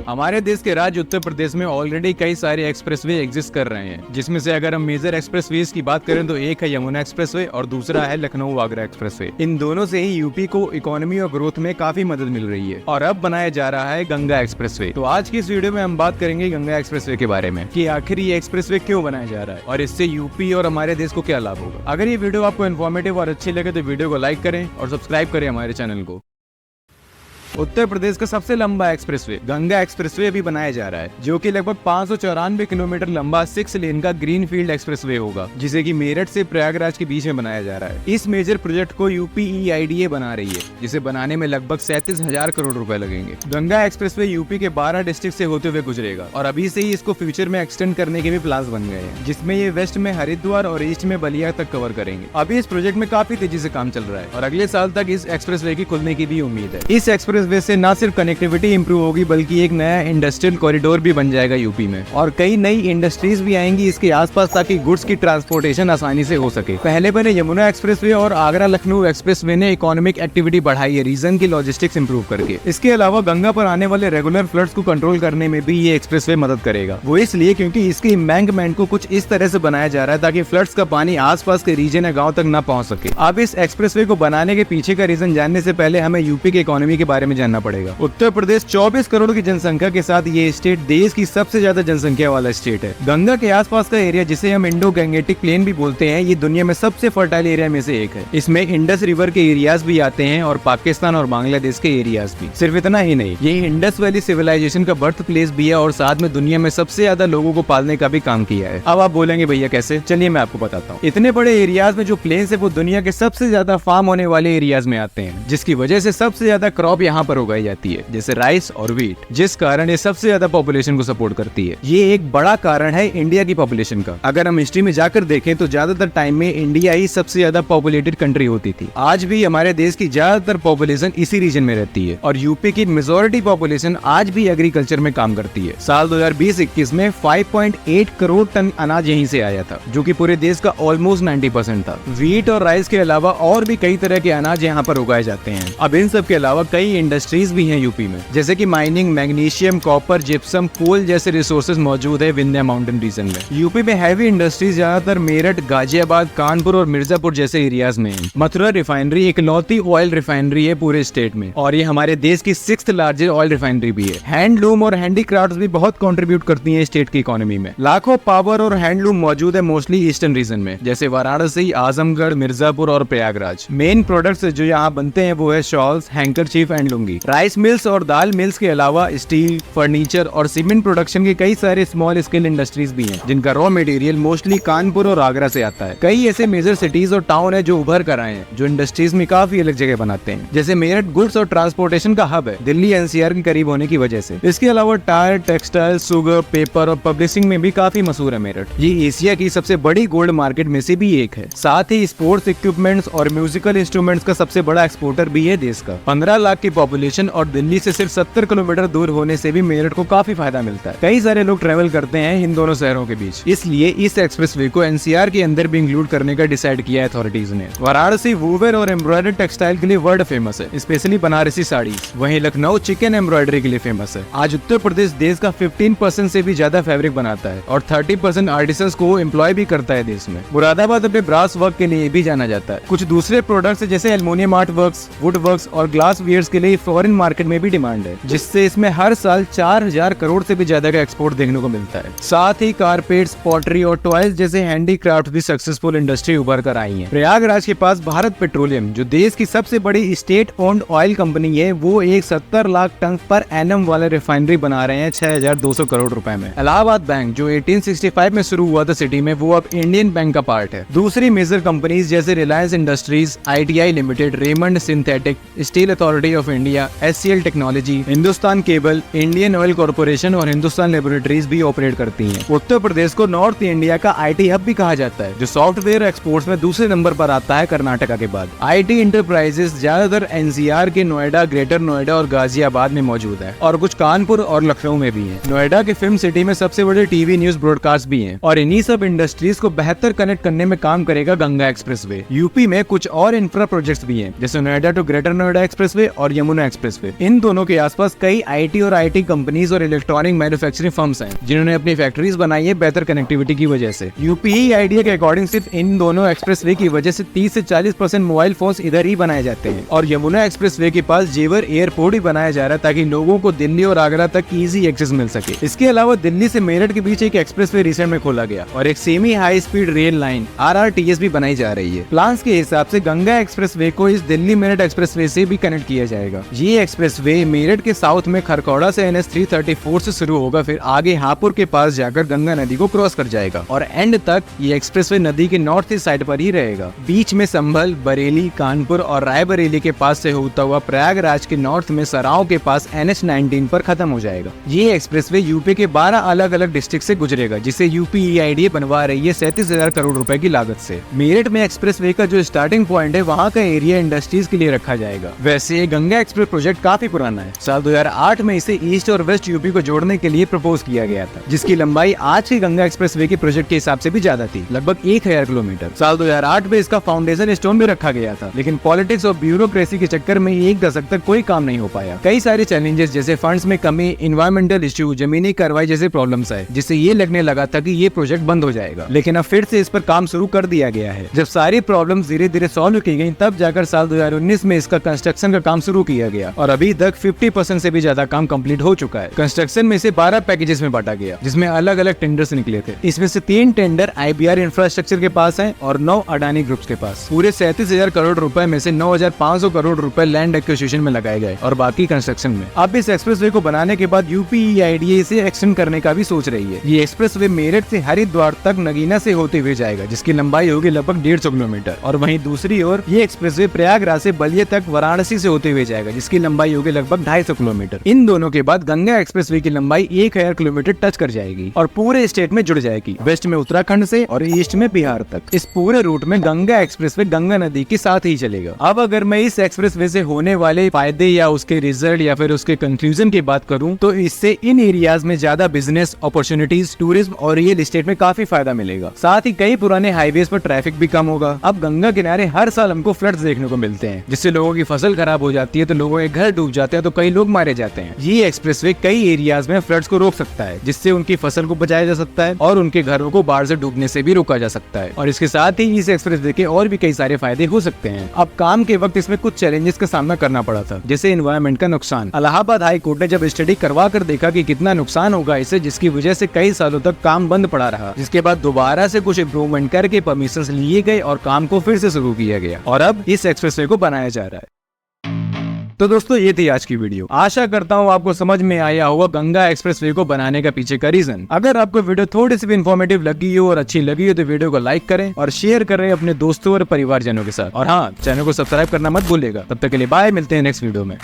हमारे देश के राज्य उत्तर प्रदेश में ऑलरेडी कई सारे एक्सप्रेसवे एग्जिस्ट कर रहे हैं, जिसमें से अगर हम मेजर एक्सप्रेसवेज की बात करें तो एक है यमुना एक्सप्रेसवे और दूसरा है लखनऊ आगरा एक्सप्रेसवे। इन दोनों से ही यूपी को इकोनॉमी और ग्रोथ में काफी मदद मिल रही है और अब बनाया जा रहा है गंगा एक्सप्रेसवे। तो आज की इस वीडियो में हम बात करेंगे गंगा एक्सप्रेसवे के बारे में कि आखिर ये एक्सप्रेसवे क्यों बनाया जा रहा है और इससे यूपी और हमारे देश को क्या लाभ होगा। अगर ये वीडियो आपको इन्फॉर्मेटिव और अच्छी लगे तो वीडियो को लाइक करें और सब्सक्राइब करें हमारे चैनल को। उत्तर प्रदेश का सबसे लंबा एक्सप्रेसवे गंगा एक्सप्रेसवे भी बनाया जा रहा है, जो कि लगभग 594 किलोमीटर लंबा 6 लेन का ग्रीनफील्ड एक्सप्रेसवे होगा, जिसे कि मेरठ से प्रयागराज के बीच में बनाया जा रहा है। इस मेजर प्रोजेक्ट को UPEIDA बना रही है, जिसे बनाने में लगभग 37,000 करोड़ रुपए लगेंगे। गंगा एक्सप्रेसवे यूपी के 12 डिस्ट्रिक्ट से होते हुए गुजरेगा और अभी से ही इसको फ्यूचर में एक्सटेंड करने के भी प्लान बन गए हैं, जिसमें ये वेस्ट में हरिद्वार और ईस्ट में बलिया तक कवर करेंगे। अभी इस प्रोजेक्ट में काफी तेजी से काम चल रहा है और अगले साल तक इस एक्सप्रेसवे की खुलने की भी उम्मीद है। इस एक्सप्रेसवे से न सिर्फ कनेक्टिविटी इंप्रूव होगी बल्कि एक नया इंडस्ट्रियल कॉरिडोर भी बन जाएगा यूपी में और कई नई इंडस्ट्रीज भी आएंगी इसके आसपास, ताकि गुड्स की ट्रांसपोर्टेशन आसानी से हो सके। पहले यमुना एक्सप्रेसवे और आगरा लखनऊ एक्सप्रेसवे ने इकोनॉमिक एक्टिविटी बढ़ाई है रीजन की लॉजिस्टिक्स इंप्रूव करके। इसके अलावा गंगा पर आने वाले रेगुलर फ्लड्स को कंट्रोल करने में भी ये एक्सप्रेसवे मदद करेगा। वो इसलिए क्योंकि इसके एम्बैंकमेंट को कुछ इस तरह से बनाया जा रहा है ताकि फ्लड्स का पानी आसपास के रीजन या गाँव तक न पहुँच सके। अब इस एक्सप्रेसवे को बनाने के पीछे का रीजन जानने से पहले हमें यूपी की इकोनॉमी के बारे में जानना पड़ेगा। उत्तर प्रदेश 24 करोड़ की जनसंख्या के साथ ये स्टेट देश की सबसे ज्यादा जनसंख्या वाला स्टेट है। गंगा के आसपास का एरिया, जिसे हम इंडो गंगेटिक प्लेन भी बोलते हैं, ये दुनिया में सबसे फर्टाइल एरिया में से एक है। इसमें इंडस रिवर के एरियाज भी आते हैं और पाकिस्तान और बांग्लादेश के एरियाज भी। सिर्फ इतना ही नहीं, ये इंडस वैली सिविलाइजेशन का बर्थ प्लेस भी है और साथ में दुनिया में सबसे ज्यादा लोगों को पालने का भी काम किया है। अब आप बोलेंगे भैया कैसे? चलिए मैं आपको बताता हूँ। इतने बड़े एरियाज में जो प्लेन्स है वो दुनिया के सबसे ज्यादा फार्म होने वाले एरियाज में आते हैं, जिसकी वजह से सबसे ज्यादा क्रॉप यहाँ पर उगाई जाती है, जैसे राइस और वीट, जिस कारण ये सबसे ज्यादा पॉपुलेशन को सपोर्ट करती है। ये एक बड़ा कारण है इंडिया की पॉपुलेशन का। अगर हम हिस्ट्री में जाकर देखें तो ज्यादातर टाइम में इंडिया ही सबसे ज्यादा पॉपुलेटेड कंट्री होती थी। आज भी हमारे देश की ज्यादातर पॉपुलेशन इसी रीजन में रहती है और यूपी की मेजॉरिटी पॉपुलेशन आज भी एग्रीकल्चर में काम करती है। साल 2020-21 में 5.8 करोड़ टन अनाज यहीं से आया था, जो कि पूरे देश का ऑलमोस्ट 90% था। वीट और राइस के अलावा और भी कई तरह के अनाज यहाँ पर उगाए जाते हैं। अब इन सब के अलावा कई इंडस्ट्रीज भी हैं यूपी में, जैसे कि माइनिंग, मैग्नीशियम, कॉपर, जिप्सम, कोल जैसे रिसोर्सेज मौजूद है विंध्या माउंटेन रीजन में। यूपी में हैवी इंडस्ट्रीज ज्यादातर मेरठ, गाजियाबाद, कानपुर और मिर्जापुर जैसे एरियाज में है। मथुरा रिफाइनरी एक इकलौती ऑयल रिफाइनरी है पूरे स्टेट में और ये हमारे देश की 6th लार्जेस्ट ऑयल रिफाइनरी भी है। हैंडलूम और हैंडीक्राफ्ट्स भी बहुत कंट्रीब्यूट करती हैं स्टेट की इकोनॉमी में। लाखों पावर और हैंडलूम मौजूद है मोस्टली ईस्टर्न रीजन में, जैसे वाराणसी, आजमगढ़, मिर्जापुर और प्रयागराज। मेन प्रोडक्ट्स जो यहाँ बनते हैं वो है shawls, handkerchief and lungi. Rice mills और दाल मिल्स के अलावा स्टील, फर्नीचर और सीमेंट प्रोडक्शन के कई सारे स्मॉल स्केल इंडस्ट्रीज भी हैं, जिनका रॉ मटेरियल मोस्टली कानपुर और आगरा से आता है। कई ऐसे मेजर सिटीज और टाउन है जो उभर कर आए हैं, जो इंडस्ट्रीज में काफी अलग जगह बनाते हैं। जैसे मेरठ गुड्स और ट्रांसपोर्टेशन का हब है, दिल्ली NCR के करीब होने की वजह से। इसके अलावा टायर, टेक्सटाइल, शुगर, पेपर और पब्लिशिंग में भी काफी मशहूर है मेरठ। ये एशिया की सबसे बड़ी गोल्ड मार्केट में से भी एक है। साथ ही स्पोर्ट्स इक्विपमेंट्स और म्यूजिकल इंस्ट्रूमेंट्स का सबसे बड़ा एक्सपोर्टर भी है देश का। 15 लाख की पॉपुलेशन और दिल्ली से सिर्फ 70 किलोमीटर दूर होने से भी मेरठ को काफी फायदा मिलता है। कई सारे लोग ट्रेवल करते हैं इन दोनों शहरों के बीच, इसलिए इस एक्सप्रेसवे को NCR के अंदर भी इंक्लूड करने का डिसाइड किया है अथॉरिटीज ने। वाराणसी वूवन और एम्ब्रॉयडर्ड टेक्सटाइल के लिए वर्ल्ड फेमस है, स्पेशली बनारसी साड़ीज। वहीं लखनऊ चिकन एम्ब्रॉयडरी के लिए फेमस है। आज उत्तर प्रदेश देश का 15% से भी ज्यादा फैब्रिक बनाता है और 30% आर्टिसंस को एम्प्लॉय भी करता है देश में। मुरादाबाद अपने ब्रास वर्क के लिए भी जाना जाता है। कुछ दूसरे प्रोडक्ट्स जैसे aluminium art works, would works और ग्लास वियर्स के लिए फॉरेन मार्केट में भी डिमांड है, जिससे इसमें हर साल 4000 करोड़ से भी ज्यादा का एक्सपोर्ट देखने को मिलता है। साथ ही कारपेट्स, पॉटरी और टॉयज जैसे हैंडीक्राफ्ट भी सक्सेसफुल इंडस्ट्री उभर कर आई है। प्रयागराज के पास भारत पेट्रोलियम, जो देश की सबसे बड़ी स्टेट ओन्ड ऑयल कंपनी है, वो एक 70 लाख टन पर एनम वाले रिफाइनरी बना रहे हैं 6200 करोड़ रुपए में। इलाहाबाद बैंक, जो 1865 में शुरू हुआ था सिटी में, वो अब इंडियन बैंक का पार्ट है। दूसरी मेजर कंपनीज जैसे Reliance industries, ITI limited, Raymond synthetic, steel authority of India, SCL technology, Hindustan cable, Indian oil corporation और हिंदुस्तान लेबोरेटरीज भी ऑपरेट करती हैं। उत्तर प्रदेश को नॉर्थ इंडिया का IT हब भी कहा जाता है, जो सॉफ्टवेयर एक्सपोर्ट्स में दूसरे नंबर पर आता है कर्नाटका के बाद। IT इंटरप्राइजेस ज्यादातर NCR के नोएडा, ग्रेटर नोएडा और गाजियाबाद में मौजूद है और कुछ कानपुर और लखनऊ में भी है। नोएडा के फिल्म सिटी में सबसे बड़े टीवी न्यूज ब्रॉडकास्ट भी हैं और इन्हीं सब इंडस्ट्रीज को बेहतर कनेक्ट करने में काम करेगा गंगा एक्सप्रेसवे। यूपी में कुछ और इंफ्रा प्रोजेक्ट्स भी हैं, जैसे Noida to Greater Noida expressway और यमुना यमुना एक्सप्रेसवे। इन दोनों के आसपास कई IT और IT कंपनीज और इलेक्ट्रॉनिक मैन्युफैक्चरिंग फर्म्स हैं जिन्होंने अपनी फैक्ट्रीज बनाई है बेहतर कनेक्टिविटी की वजह से। यूपीई आइडिया के अकॉर्डिंग सिर्फ इन दोनों एक्सप्रेसवे की वजह से 30 से 40% मोबाइल फोन्स इधर ही बनाए जाते हैं। और यमुना एक्सप्रेसवे के पास जेवर एयरपोर्ट ही बनाया जा रहा है ताकि लोगों को दिल्ली और आगरा तक इजी एक्सेस मिल सके। इसके अलावा दिल्ली से मेरठ के बीच एक एक्सप्रेसवे रिसेंट में खोला गया और एक semi high speed rail line RRTS भी बनाई जा रही है। प्लान्स के हिसाब से गंगा एक्सप्रेसवे को इस दिल्ली मेरठ एक्सप्रेसवे से भी कनेक्ट किया जाएगा। ये एक्सप्रेसवे मेरठ के साउथ में खरकौड़ा से NH 334 से शुरू होगा, फिर आगे हापुड़ के पास जाकर गंगा नदी को क्रॉस कर जाएगा और एंड तक ये एक्सप्रेसवे नदी के नॉर्थ ईस्ट साइड पर ही रहेगा। बीच में संभल, बरेली, कानपुर और रायबरेली के पास से होता हुआ प्रयागराज के नॉर्थ में सराव के पास NH 19 पर खत्म हो जाएगा। ये एक्सप्रेसवे यूपी के 12 अलग अलग डिस्ट्रिक्ट से गुजरेगा, जिसे UPEIDA बनवा रही है 37,000 करोड़ रुपए की लागत से। मेरठ में एक्सप्रेसवे का जो स्टार्टिंग पॉइंट है वहाँ का एरिया इंडस्ट्रीज के लिए रखा जाएगा। वैसे ये गंगा एक्सप्रेस प्रोजेक्ट काफी पुराना है। साल 2008 में इसे ईस्ट और वेस्ट यूपी को जोड़ने के लिए प्रपोज किया गया था, जिसकी लंबाई आज के गंगा एक्सप्रेसवे के प्रोजेक्ट के हिसाब से भी ज्यादा थी, लगभग 1000 किलोमीटर। साल 2008 में इसका फाउंडेशन स्टोन भी रखा गया था, लेकिन पॉलिटिक्स और ब्यूरोक्रेसी के चक्कर में एक दशक तक कोई काम नहीं हो पाया। कई सारे चैलेंजेस जैसे फंड्स में कमी, इन्वायरमेंटल इश्यू, जमीनी कार्रवाई जैसे प्रॉब्लम्स आए, जिससे ये लगने लगा था कि ये प्रोजेक्ट बंद हो जाएगा। लेकिन अब फिर से इस पर काम शुरू कर दिया गया है। जब सारी प्रॉब्लम्स धीरे धीरे सॉल्व की गई, तब जाकर साल 2019 में इसका कंस्ट्रक्शन का काम शुरू किया गया और अभी तक 50% से भी ज्यादा काम कंप्लीट हो चुका है। कंस्ट्रक्शन में से 12 पैकेजेस में बांटा गया, जिसमें अलग अलग टेंडर्स निकले थे। इसमें से 3 टेंडर IBR इंफ्रास्ट्रक्चर के पास हैं और 9 अडानी ग्रुप्स के पास। पूरे 37,000 करोड़ रुपए में से 9,500 करोड़ रुपए लैंड एक्विजिशन में लगाए गए और बाकी कंस्ट्रक्शन में। अब इस एक्सप्रेसवे को बनाने के बाद UPEIDA इसे एक्सटेंड करने का भी सोच रही है। ये एक्सप्रेसवे मेरठ से हरिद्वार तक नगीना से होते हुए जाएगा, जिसकी लंबाई होगी लगभग 150 किलोमीटर। और वहीं दूसरी ओर ये एक्सप्रेसवे प्रयागराज से बलिया तक वाराणसी से होते हुए जाएगा, जिसकी लंबाई होगी लगभग 250 किलोमीटर। इन दोनों के बाद गंगा एक्सप्रेसवे की लंबाई 1000 किलोमीटर टच कर जाएगी और पूरे स्टेट में जुड़ जाएगी, वेस्ट में उत्तराखंड से और ईस्ट में बिहार तक। इस पूरे रूट में गंगा एक्सप्रेसवे गंगा नदी के साथ ही चलेगा। अब अगर मैं इस एक्सप्रेसवे से होने वाले फायदे या उसके रिजल्ट या फिर उसके कंक्लूजन की बात करूं, तो इससे इन एरियाज में ज्यादा बिजनेस अपॉर्चुनिटीज, टूरिज्म और रियल एस्टेट में काफी फायदा मिलेगा। साथ ही कई पुराने हाईवेज पर ट्रैफिक भी कम होगा। अब गंगा किनारे हर साल हमको फ्लड्स देखने को मिलते हैं, जिससे लोगों की फसल खराब हो जाती है, तो लोगों के घर डूब जाते हैं, तो कई लोग मारे जाते हैं। ये एक्सप्रेसवे कई एरियाज में फ्लड्स को रोक सकता है, जिससे उनकी फसल को बचाया जा सकता है और उनके घरों को बाढ़ से डूबने से भी रोका जा सकता है। और इसके साथ ही इस एक्सप्रेसवे के और भी कई सारे फायदे हो सकते हैं। अब काम के वक्त इसमें कुछ चैलेंजेस का सामना करना पड़ा था, जैसे एनवायरनमेंट का नुकसान। इलाहाबाद हाई कोर्ट ने जब स्टडी करवा कर देखा कि कितना नुकसान होगा इससे, जिसकी वजह से कई सालों तक काम बंद पड़ा रहा, जिसके बाद दोबारा से कुछ इम्प्रूवमेंट करके परमिशन लिए गए और काम को फिर से शुरू किया गया और अब इस एक्सप्रेसवे को बनाया जा रहा है। तो दोस्तों ये थी आज की वीडियो। आशा करता हूँ आपको समझ में आया होगा गंगा एक्सप्रेसवे को बनाने का पीछे का रीजन। अगर आपको वीडियो थोड़ी सी भी इन्फॉर्मेटिव लगी हो और अच्छी लगी हो तो वीडियो को लाइक करें और शेयर करें अपने दोस्तों और परिवारजनों के साथ। और हाँ, चैनल को सब्सक्राइब करना मत भूलिएगा। तब तक के लिए बाय, मिलते हैं नेक्स्ट वीडियो में।